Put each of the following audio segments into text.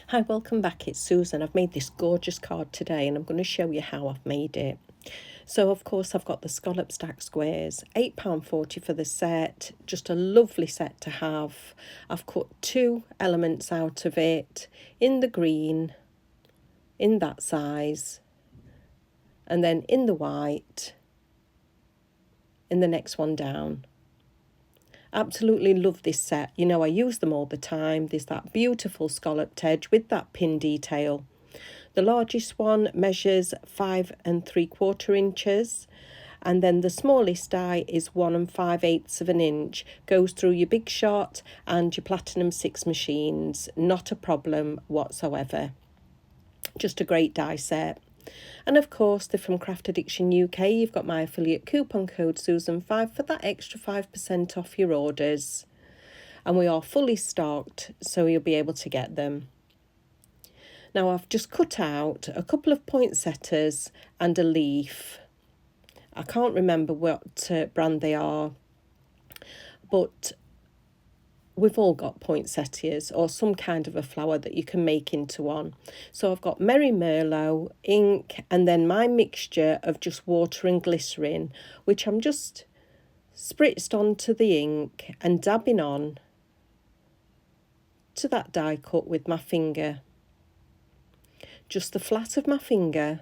Hi, welcome back. It's Susan. I've made this gorgeous card today and I'm going to show you how I've made it. So, of course, I've got the Scallop stack squares, £8.40 for the set, just a lovely set to have. I've cut two elements out of it in the green, in that size, and then in the white, in the next one down. Absolutely love this set. You know, I use them all the time. There's that beautiful scalloped edge with that pin detail. The largest one measures 5 3/4 inches, and then the smallest die is 1 5/8 of an inch. Goes through your Big Shot and your Platinum 6 machines. Not a problem whatsoever. Just a great die set. And of course, they're from Craftaddictionuk. You've got my affiliate coupon code Susan5 for that extra 5% off your orders. And we are fully stocked, so you'll be able to get them. Now I've just cut out a couple of poinsettias and a leaf. I can't remember what brand they are, but we've all got poinsettias or some kind of a flower that you can make into one. So I've got Merry Merlot, ink, and then my mixture of just water and glycerin, which I'm just spritzed onto the ink and dabbing on to that die cut with my finger. Just the flat of my finger,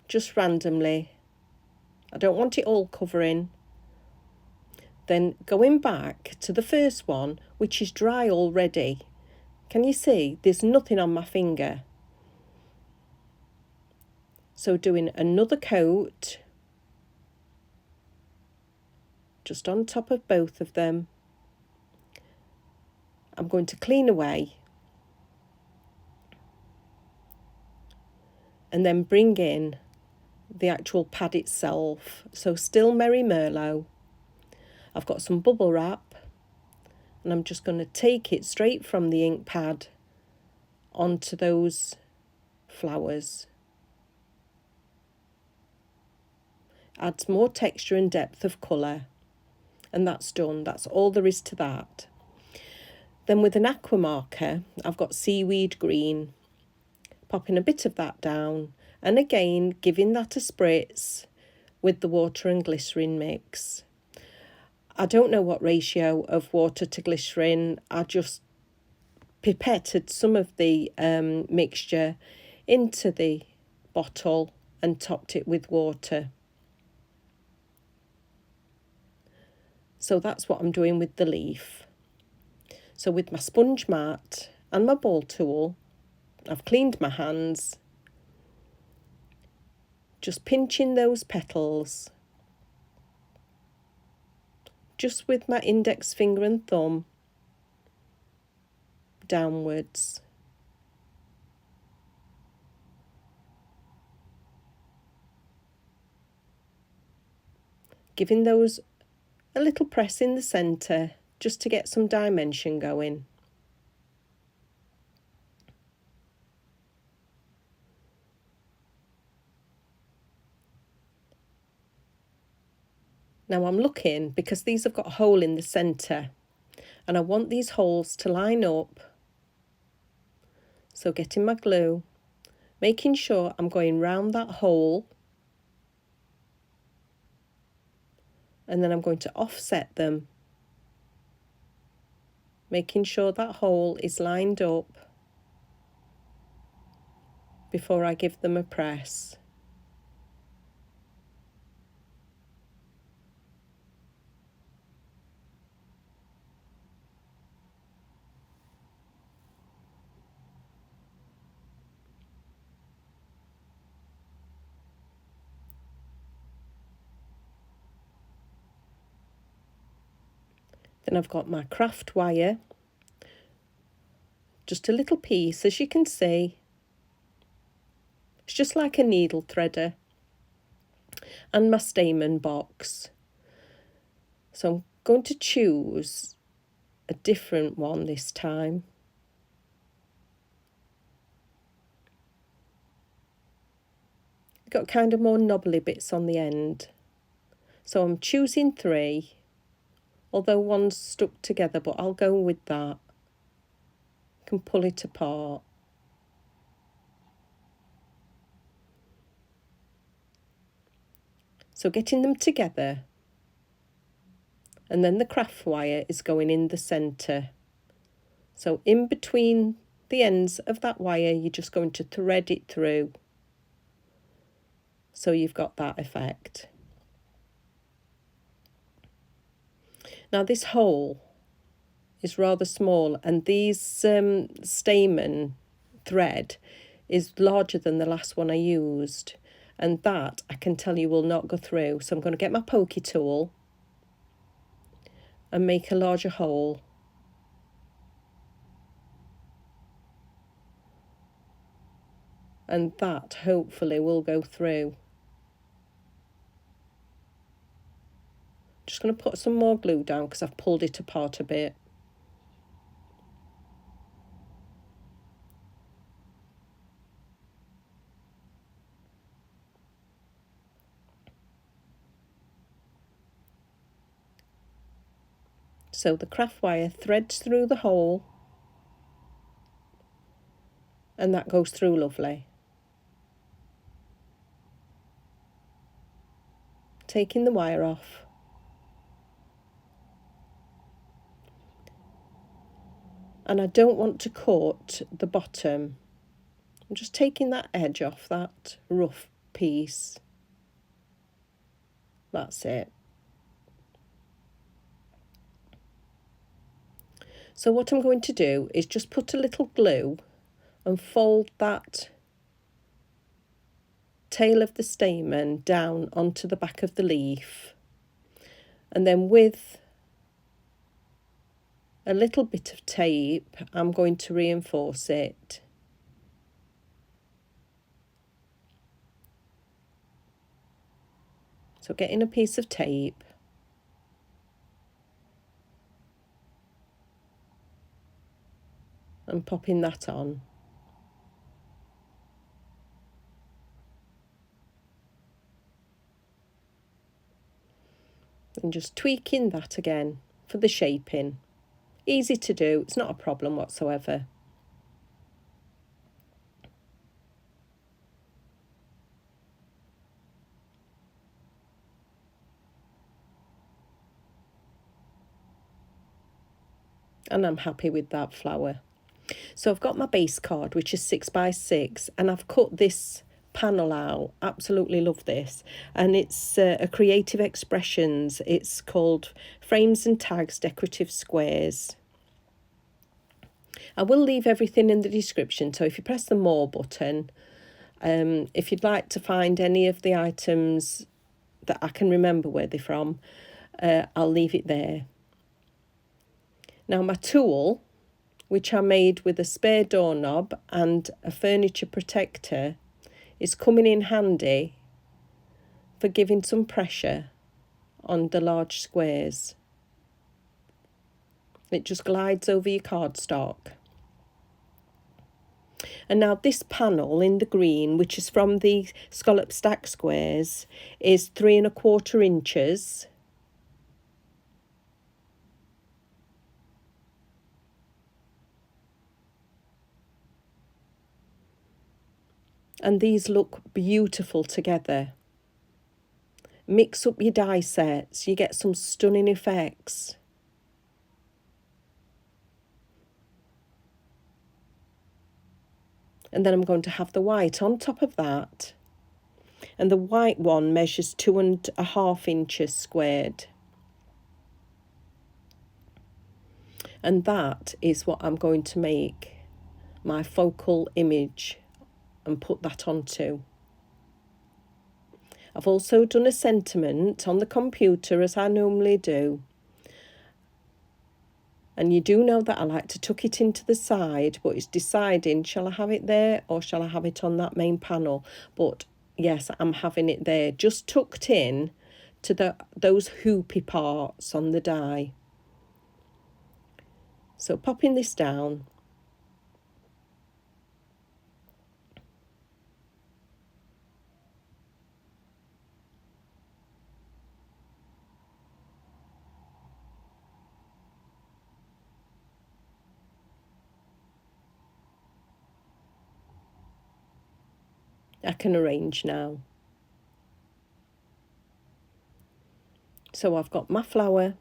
just randomly. I don't want it all covering. Then going back to the first one, which is dry already. Can you see? There's nothing on my finger. So doing another coat, just on top of both of them. I'm going to clean away. And then bring in the actual pad itself. So still Merry Merlot. I've got some bubble wrap and I'm just going to take it straight from the ink pad onto those flowers. Adds more texture and depth of colour, and that's done. That's all there is to that. Then with an aqua marker, I've got seaweed green, popping a bit of that down, and again giving that a spritz with the water and glycerin mix. I don't know what ratio of water to glycerin. I just pipetted some of the mixture into the bottle and topped it with water. So that's what I'm doing with the leaf. So with my sponge mat and my ball tool, I've cleaned my hands, just pinching those petals, just with my index finger and thumb downwards. Giving those a little press in the centre just to get some dimension going. Now I'm looking, because these have got a hole in the centre, and I want these holes to line up. So getting my glue, making sure I'm going round that hole, and then I'm going to offset them, making sure that hole is lined up before I give them a press. Then I've got my craft wire, just a little piece, as you can see. It's just like a needle threader, and my stamen box. So I'm going to choose a different one this time. Got kind of more knobbly bits on the end. So I'm choosing 3, although one's stuck together, but I'll go with that. can pull it apart. So getting them together, and then the craft wire is going in the centre. So in between the ends of that wire, you're just going to thread it through. So you've got that effect. Now this hole is rather small, and these stamen thread is larger than the last one I used, and that I can tell you will not go through. So I'm going to get my pokey tool and make a larger hole. And that hopefully will go through. Just going to put some more glue down because I've pulled it apart a bit. So the craft wire threads through the hole, and that goes through lovely. Taking the wire off. And I don't want to cut the bottom. I'm just taking that edge off that rough piece. That's it. So what I'm going to do is just put a little glue and fold that tail of the stamen down onto the back of the leaf. And then with a little bit of tape, I'm going to reinforce it. So getting a piece of tape, and popping that on. And just tweaking that again for the shaping. Easy to do, it's not a problem whatsoever. And I'm happy with that flower. So I've got my base card, which is 6 by 6, and I've cut this panel out. Absolutely love this, and it's a Creative Expressions. It's called Frames and Tags Decorative Squares. I will leave everything in the description, so if you press the more button, if you'd like to find any of the items that I can remember where they're from, I'll leave it there. Now my tool, which I made with a spare doorknob and a furniture protector, is coming in handy for giving some pressure on the large squares. It just glides over your cardstock. And now this panel in the green, which is from the Scallop Stack Squares, is 3 1/4 inches. And these look beautiful together. Mix up your die sets, you get some stunning effects. And then I'm going to have the white on top of that. And the white one measures 2 1/2 inches squared. And that is what I'm going to make my focal image and put that onto. I've also done a sentiment on the computer, as I normally do. And you do know that I like to tuck it into the side, but it's deciding, shall I have it there or shall I have it on that main panel? But yes, I'm having it there, just tucked in to those hoopy parts on the die. So popping this down. I can arrange now. So I've got my flower,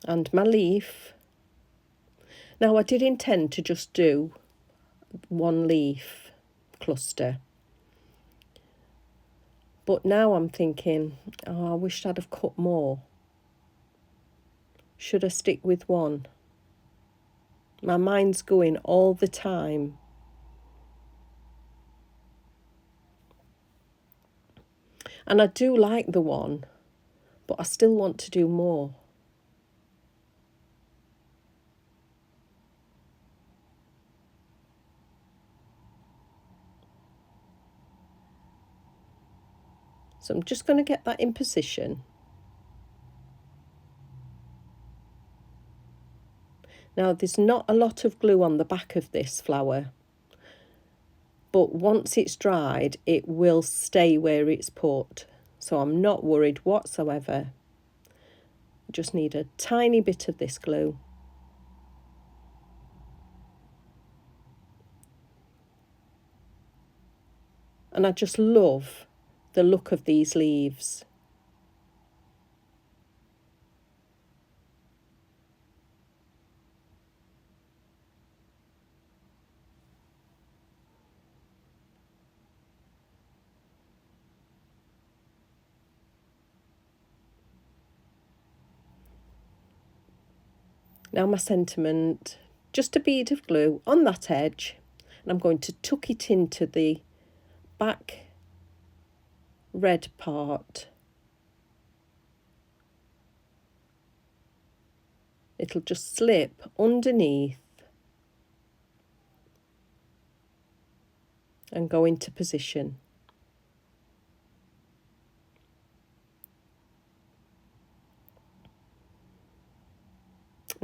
and my leaf. Now I did intend to just do one leaf cluster, but now I'm thinking, oh, I wish I'd have cut more. Should I stick with one? My mind's going all the time. And I do like the one, but I still want to do more. So I'm just going to get that in position. Now there's not a lot of glue on the back of this flower, but once it's dried it will stay where it's put, so I'm not worried whatsoever. Just need a tiny bit of this glue. And I just love the look of these leaves. Now my sentiment, just a bead of glue on that edge, and I'm going to tuck it into the back red part. It'll just slip underneath and go into position.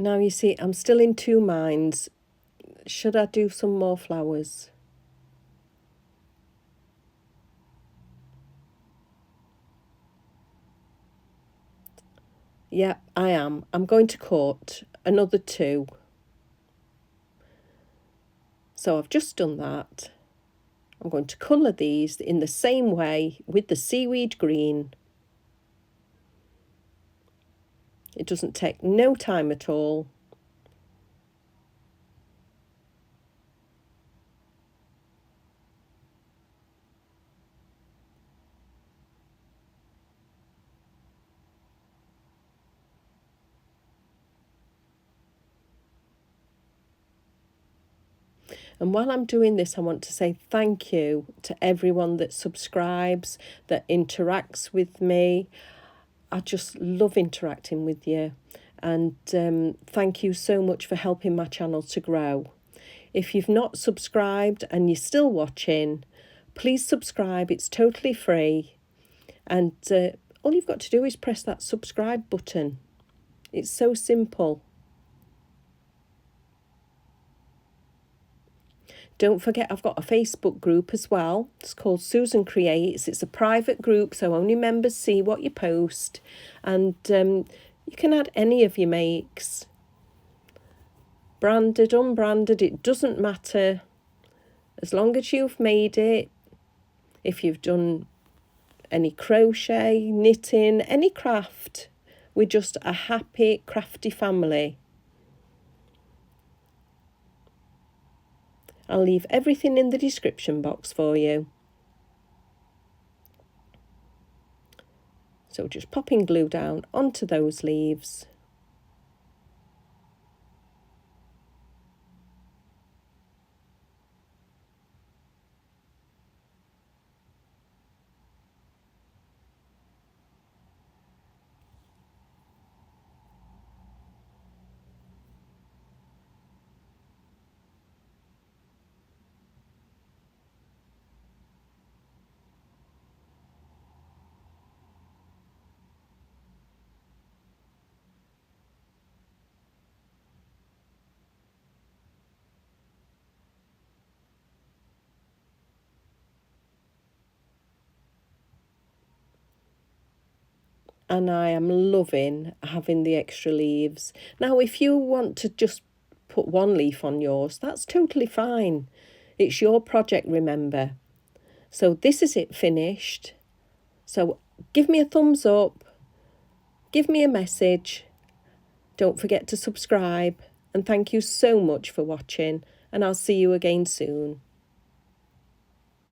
Now you see, I'm still in two minds. Should I do some more flowers? Yeah, I am. I'm going to cut another two. So I've just done that. I'm going to colour these in the same way with the seaweed green. It doesn't take no time at all. And while I'm doing this, I want to say thank you to everyone that subscribes, that interacts with me. I just love interacting with you. And thank you so much for helping my channel to grow. If you've not subscribed and you're still watching, please subscribe. It's totally free. And all you've got to do is press that subscribe button. It's so simple. Don't forget, I've got a Facebook group as well. It's called Susan Creates. It's a private group, so only members see what you post. And you can add any of your makes. Branded, unbranded, it doesn't matter. As long as you've made it. If you've done any crochet, knitting, any craft. We're just a happy, crafty family. I'll leave everything in the description box for you. So just popping glue down onto those leaves. And I am loving having the extra leaves. Now, if you want to just put one leaf on yours. That's totally fine. It's your project, remember. So this is it finished. So give me a thumbs up, give me a message. Don't forget to subscribe, and thank you so much for watching, and I'll see you again soon.